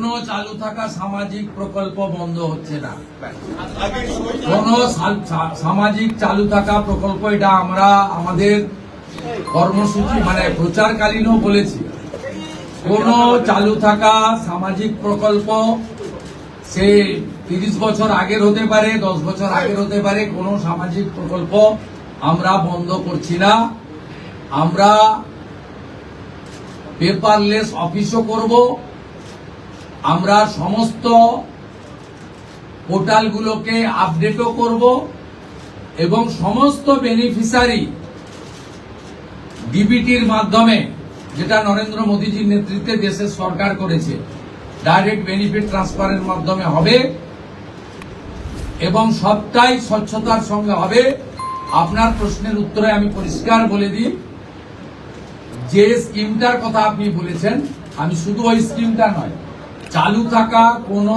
কোনো চালু থাকা সামাজিক প্রকল্প বন্ধ হচ্ছে না। কোন সামাজিক চালু থাকা প্রকল্প, এটা আমরা আমাদের কর্মসূচি মানে প্রচারকালীনও বলেছি, কোন চালু থাকা সামাজিক প্রকল্প সে 30 বছর আগের হতে পারে, 10 বছর আগের হতে পারে, কোন সামাজিক প্রকল্প আমরা বন্ধ করছি না। আমরা পেপারলেস অফিসও করব, আমরা সমস্ত পোর্টালগুলোকে আপডেটও করব এবং সমস্ত বেনিফিশিয়ারি ডিবিটির মাধ্যমে, যেটা নরেন্দ্র মোদীজির নেতৃত্বে দেশের সরকার করেছে, ডাইরেক্ট বেনিফিট ট্রান্সফারের মাধ্যমে হবে এবং সবটাই স্বচ্ছতার সঙ্গে হবে। আপনার প্রশ্নের উত্তরে আমি পরিষ্কার বলে দিই, যে স্কিমটার কথা আপনি বলেছেন, আমি শুধু ওই স্কিমটা নয়, চালু থাকা কোনো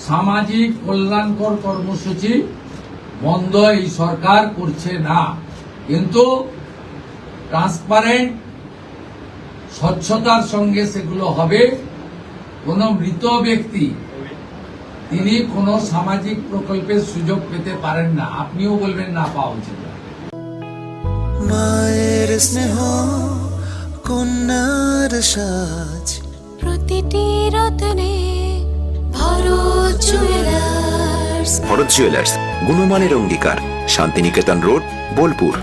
সামাজিক কল্যাণকর কর্মসূচি বন্ধ এই সরকার করছে না, কিন্তু ট্রান্সপারেন্ট স্বচ্ছতার সঙ্গে সেগুলো হবে। কোন মৃত ব্যক্তি তিনি কোন সামাজিক প্রকল্পের সুযোগ পেতে পারেন না, আপনিও বলবেন না পাওয়া উচিত। মায়ের স্নেহ, কন্যার সাজ, প্রতিটি রত্নে ভরত জুয়েলার্স। ভরত জুয়েলার্স, গুণমানের অঙ্গীকার, শান্তিনিকেতন রোড, বোলপুর।